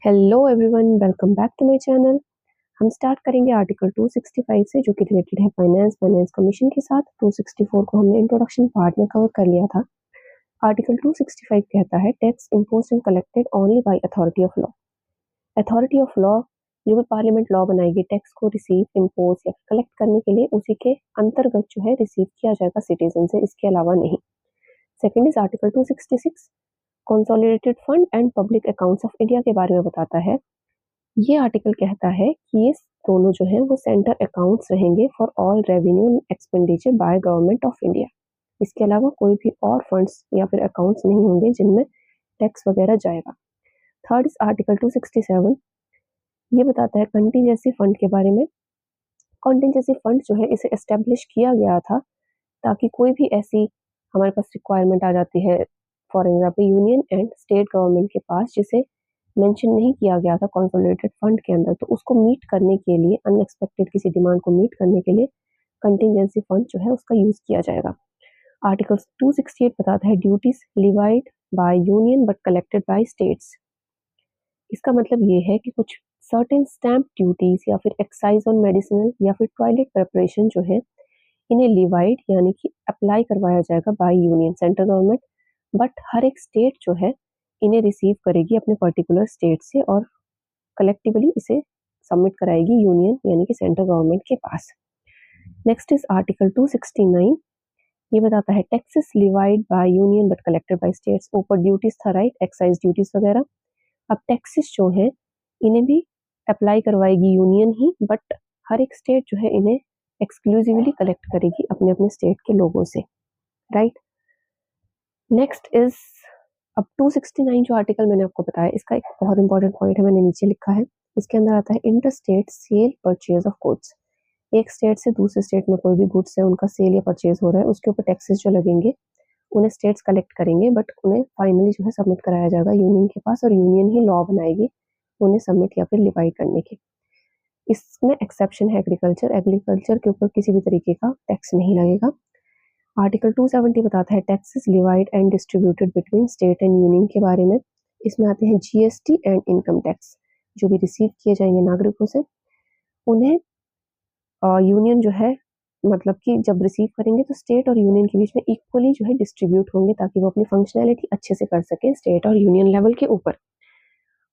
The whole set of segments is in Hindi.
Hello everyone, welcome back to my channel. हम स्टार्ट करेंगे आर्टिकल 265 से, जो कि रिलेटेड है फाइनेंस कमीशन के साथ। 264 को हमने इंट्रोडक्शन पार्ट में कवर कर लिया था। आर्टिकल 265 कहता है tax imposed and collected only by authority of law. Authority of law जो भी पार्लियामेंट लॉ बनाएगी टैक्स को रिसीव, इम्पोज या कलेक्ट करने के लिए, उसी के अंतर्गत जो है रिसीव किया जाएगा सिटीजन से, इसके अलावा नहीं। Second is article 266 consolidated fund and public accounts of India के बारे में बताता है। ये आर्टिकल कहता है कि ये दोनों जो है वो सेंटर अकाउंट्स रहेंगे for all revenue expenditure by government of India. इसके अलावा कोई भी और फंड्स या फिर अकाउंट्स नहीं होंगे जिनमें टैक्स वगैरह जाएगा। Third is article 267। ये बताता है कंटिजेंसी फंड के बारे में। कंटिजेंसी फंड जो है इसे एस्टेब्लिश किया गया था ताकि कोई भी ऐसी हमारे पास रिक्वायरमेंट आ जाती है, for example union and state government के पास, जिसे मेंशन नहीं किया गया था कंसोलिडेटेड फंड के अंदर, तो उसको मीट करने के लिए, अनएक्सपेक्टेड किसी डिमांड को मीट करने के लिए कंटिजेंसी फंड जो है उसका यूज किया जाएगा। आर्टिकल 268 बताता है duties levied by union but collected by states. इसका मतलब ये है कि कुछ सर्टेन स्टैम्प ड्यूटीज या फिर एक्साइज ऑन मेडिसिनल या फिर टॉयलेट प्रिपरेशन जो है, इन्हें लिवाइड यानी कि अप्लाई करवाया जाएगा by union, central government, but हर एक स्टेट जो है इन्हें रिसीव करेगी अपने पर्टिकुलर स्टेट से और कलेक्टिवली इसे सबमिट कराएगी यूनियन यानी कि सेंट्रल गवर्नमेंट के पास। Next is article 269। ये बताता है taxes levied by union but collected by states. ऊपर ड्यूटीज था, राइट, एक्साइज ड्यूटीज वगैरह। अब टैक्सेस जो है इन्हें भी अप्लाई करवाएगी यूनियन ही, बट हर एक स्टेट जो है इन्हें एक्सक्लूसिवली कलेक्ट करेगी अपने अपने स्टेट के लोगों से, राइट। नेक्स्ट इज अब 269 जो आर्टिकल मैंने आपको बताया, इसका एक बहुत इंपॉर्टेंट पॉइंट है, मैंने नीचे लिखा है। इसके अंदर आता है inter state sale purchase of goods. एक स्टेट से दूसरे स्टेट में कोई भी गुड्स है उनका सेल या परचेज हो रहा है, उसके ऊपर टैक्सेस जो लगेंगे उन्हें स्टेट्स कलेक्ट करेंगे, बट उन्हें फाइनली जो है सबमिट कराया जाएगा यूनियन के पास, और यूनियन ही लॉ बनाएगी उन्हें सबमिट या फिर लिवाइड करने के। इसमें एक्सेप्शन है एग्रीकल्चर। एग्रीकल्चर के ऊपर किसी भी तरीके का टैक्स नहीं लगेगा। आर्टिकल 270 बताता है taxes levied and distributed between state and union के बारे में। इसमें आते हैं जीएसटी एंड इनकम टैक्स, जो भी रिसीव किए जाएंगे नागरिकों से, उन्हें यूनियन जो है, मतलब कि जब रिसीव करेंगे तो स्टेट और यूनियन के बीच में इक्वली जो है डिस्ट्रीब्यूट होंगे, ताकि वो अपनी फंक्शनैलिटी अच्छे से कर सके स्टेट और यूनियन लेवल के ऊपर।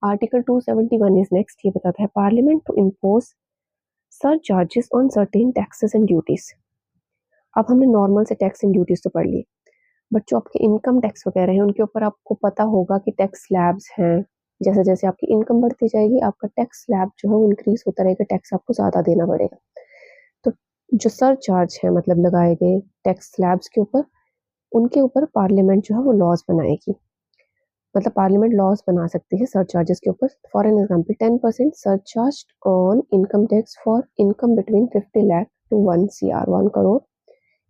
Article 271 is next. ये बताता है parliament to impose surcharges on certain taxes and duties. अब हमने नॉर्मल से टैक्स एंड ड्यूटीज तो पढ़ ली, बट जो आपके इनकम टैक्स वगैरह हैं उनके ऊपर आपको पता होगा कि टैक्स स्लैब्स हैं। जैसे जैसे आपकी इनकम बढ़ती जाएगी आपका टैक्स स्लैब जो है वो इंक्रीज होता रहेगा, टैक्स आपको ज़्यादा देना पड़ेगा। तो जो सर चार्ज है, मतलब लगाए गए टैक्स स्लैब्स के ऊपर, उनके ऊपर पार्लियामेंट जो है वो लॉज बनाएगी। मतलब पार्लियामेंट लॉज बना सकती है सर चार्जेस के ऊपर। For an example 10% surcharge on income tax for income between 50 lakh to 1 CR, 1 crore.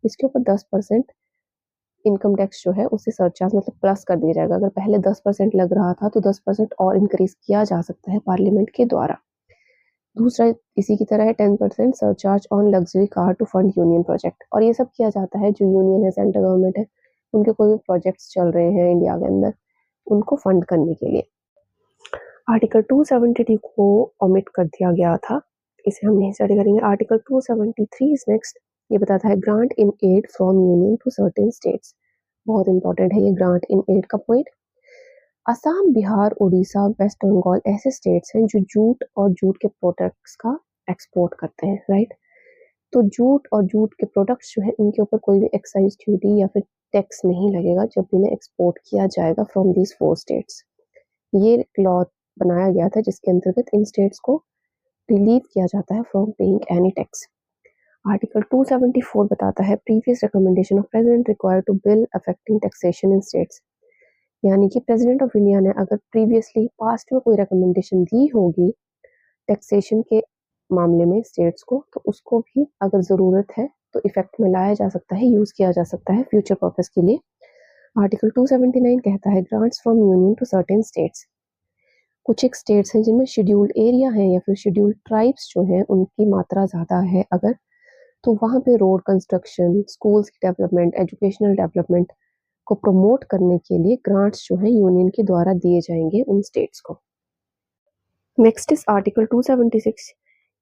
इसके ऊपर 10% इनकम टैक्स जो है उसे सरचार्ज मतलब प्लस कर दिया जाएगा। अगर पहले 10% लग रहा था तो 10% और इंक्रीज किया जा सकता है पार्लियामेंट के द्वारा। दूसरा इसी की तरह है 10% surcharge on luxury car to fund union project. और ये सब किया जाता है जो यूनियन है, सेंट्रल गवर्नमेंट है, उनके कोई भी प्रोजेक्ट्स चल रहे हैं इंडिया के अंदर, उनको फंड करने के लिए। आर्टिकल 272 को ओमिट कर दिया गया था, इसे हम नहीं स्टडी करेंगे। Article 273 is next. ये बताता है grant in aid from union to certain states. बहुत इंपॉर्टेंट है ये ग्रांट इन एड का पॉइंट। असम, बिहार, उड़ीसा, वेस्ट बंगाल ऐसे स्टेट्स हैं जो जूट और जूट के प्रोडक्ट्स का एक्सपोर्ट करते हैं, राइट। तो जूट और जूट के प्रोडक्ट्स जो है इनके ऊपर कोई भी एक्साइज ड्यूटी या फिर टैक्स नहीं लगेगा जब इन्हें एक्सपोर्ट किया जाएगा फ्रॉम दीज 4 स्टेट्स। ये लॉ बनाया गया था जिसके अंतर्गत इन स्टेट्स को रिलीव किया जाता है from paying any tax. Article 274 बताता है previous recommendation of president required to bill affecting taxation in states. यानी कि प्रेसिडेंट ऑफ इंडिया ने अगर प्रीवियसली पास्ट में कोई रिकमेंडेशन दी होगी टैक्सेशन के मामले में स्टेट्स को, तो उसको भी अगर ज़रूरत है तो इफेक्ट में लाया जा सकता है, यूज़ किया जा सकता है फ्यूचर पर्पस के लिए। आर्टिकल 279 कहता है grants from union to certain states. कुछ एक स्टेट्स हैं जिनमें शेड्यूल्ड एरिया है या फिर शेड्यूल्ड ट्राइब्स जो हैं उनकी मात्रा ज़्यादा है अगर, तो वहाँ पे रोड कंस्ट्रक्शन, स्कूल्स की डेवलपमेंट, एजुकेशनल डेवलपमेंट को प्रमोट करने के लिए ग्रांट्स जो है यूनियन के द्वारा दिए जाएंगे उन स्टेट्स को। Next is article 276।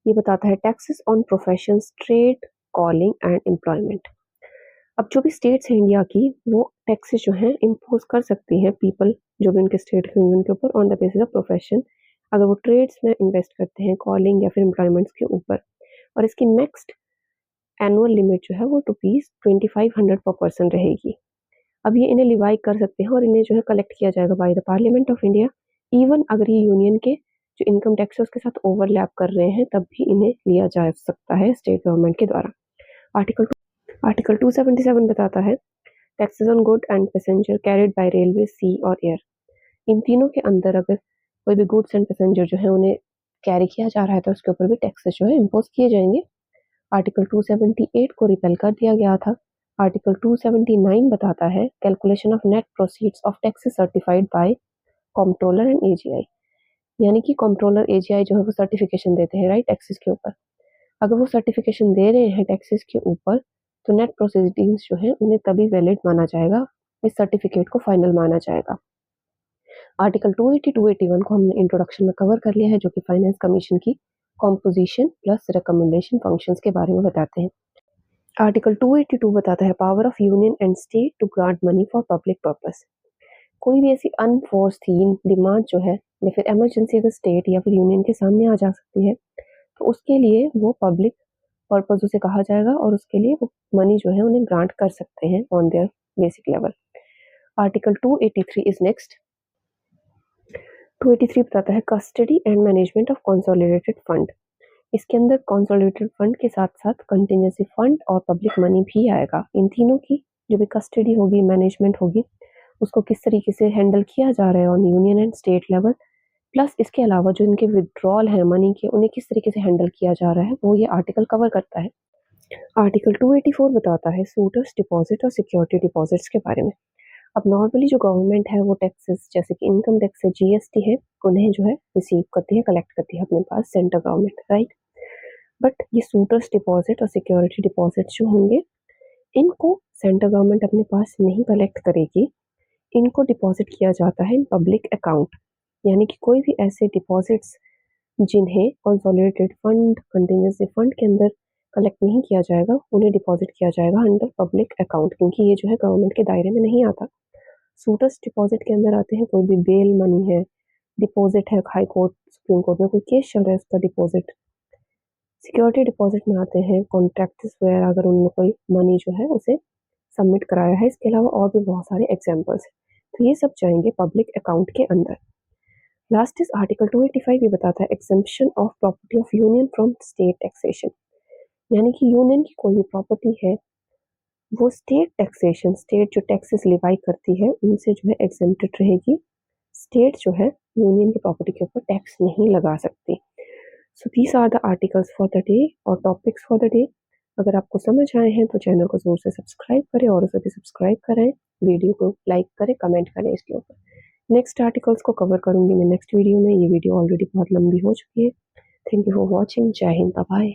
ये बताता है taxes on professions, trade, calling and employment. अब जो भी स्टेट्स हैं इंडिया की, वो टैक्सेस जो हैं इम्पोज कर सकती हैं पीपल, जो भी उनके स्टेट के होंगे उनके ऊपर, on the basis of profession, अगर वो ट्रेड्स में इन्वेस्ट करते हैं, कॉलिंग या फिर एम्प्लॉयमेंट्स के ऊपर। और इसकी नेक्स्ट एनुअल लिमिट जो है वो ₹2500 पर पर्सन रहेगी। अब ये इन्हें लिवाई कर सकते हैं और इन्हें जो है कलेक्ट किया जाएगा by the parliament of India. Even अगर ये यूनियन के जो इनकम टैक्स है उसके साथ ओवरलैप कर रहे हैं, तब भी इन्हें लिया जा सकता है स्टेट गवर्नमेंट के द्वारा। आर्टिकल 277 बताता है taxes on good and passenger carried by railway, sea और एयर। इन तीनों के अंदर अगर कोई भी गुड्स एंड पैसेंजर जो है उन्हें कैरी किया जा रहा है तो उसके ऊपर भी टैक्सेस जो है इम्पोज किए जाएंगे। आर्टिकल 278 को रिपेल कर दिया गया था। आर्टिकल 279 बताता है calculation of net proceeds of taxes certified by controller and AGI. यानी कि कंट्रोलर एजीआई जो है वो सर्टिफिकेशन देते हैं राइट टैक्सेस के ऊपर। अगर वो सर्टिफिकेशन दे रहे हैं टैक्सेस के ऊपर तो नेट प्रोसीडिंग्स जो है उन्हें तभी वैलिड माना जाएगा, इस सर्टिफिकेट को फाइनल माना जाएगा। आर्टिकल 280 281 को हमने इंट्रोडक्शन में कवर कर लिया है, जो कि फाइनेंस कमीशन की कॉम्पोजिशन प्लस रिकमेंडेशन फंक्शंस के बारे में बताते हैं। आर्टिकल 282 बताता है power of union and state to grant money for public purpose. कोई भी ऐसी अनफोर्ससीन डिमांड जो है या फिर इमरजेंसी अगर स्टेट या फिर यूनियन के सामने आ जा सकती है तो उसके लिए वो पब्लिक पर्पस उसे कहा जाएगा और उसके लिए वो मनी जो है उन्हें ग्रांट कर सकते हैं on their basic level. Article 283 is next. 283 बताता है custody and management of consolidated fund. इसके अंदर कंसोलिडेटेड फंड के साथ साथ कंटिजेंसी फंड और पब्लिक मनी भी आएगा। इन तीनों की जो भी कस्टडी होगी, मैनेजमेंट होगी, उसको किस तरीके से हैंडल किया जा रहा है on union and state level, plus इसके अलावा जो इनके विड्रॉल है मनी के, उन्हें किस तरीके से हैंडल किया जा रहा है, वो ये आर्टिकल कवर करता है। आर्टिकल 284 बताता है सूटर्स डिपॉजिट और सिक्योरिटी डिपॉजिट्स के बारे में। अब नॉर्मली जो गवर्नमेंट है वो टैक्सेस जैसे कि इनकम टैक्स है, जीएसटी है, उन्हें जो है रिसीव करती है, कलेक्ट करती है अपने पास सेंट्रल गवर्नमेंट, राइट। बट ये सूटर्स डिपॉजिट और सिक्योरिटी डिपॉजिट जो होंगे, इनको सेंट्रल गवर्नमेंट अपने पास नहीं कलेक्ट करेगी। इनको डिपॉजिट किया जाता है इन पब्लिक अकाउंट। यानी कि कोई भी ऐसे डिपॉजिट्स जिन्हें कंसोलिडेटेड फंड, कंटिजेंसी फंड के अंदर कलेक्ट नहीं किया जाएगा, उन्हें डिपॉजिट किया जाएगा अंडर पब्लिक अकाउंट, क्योंकि ये जो है गवर्नमेंट के दायरे में नहीं आता। सूटर्स डिपॉजिट के अंदर आते हैं कोई भी बेल मनी है, डिपॉजिट है हाई कोर्ट सुप्रीम कोर्ट में कोई केस चल रहा है उसका डिपॉजिट। सिक्योरिटी डिपॉजिट में आते हैं कॉन्ट्रैक्टर्स वगैरह, अगर उन्होंने कोई मनी जो है उसे सबमिट कराया है। इसके अलावा और भी बहुत सारे एग्जाम्पल्स हैं, तो ये सब जाएंगे पब्लिक अकाउंट के अंदर। Last is article 285। ये बताता है exemption of property of union from state taxation. यानी कि यूनियन की कोई भी प्रॉपर्टी है वो स्टेट टैक्सेशन, स्टेट जो टैक्सेस लिवाई करती है उनसे जो है एग्जेम्प्टेड रहेगी। स्टेट जो है यूनियन की प्रॉपर्टी के ऊपर टैक्स नहीं लगा सकती। So these are the articles for the day और टॉपिक्स फॉर द डे। अगर आपको समझ आए हैं तो चैनल को ज़रूर से सब्सक्राइब करें और उसे भी सब्सक्राइब करें, वीडियो को लाइक करें, कमेंट करें इसके ऊपर। नेक्स्ट आर्टिकल्स को कवर करूंगी मैं नेक्स्ट वीडियो में। ये वीडियो ऑलरेडी बहुत लंबी हो चुकी है। Thank you for watching. जय हिंद, बाय।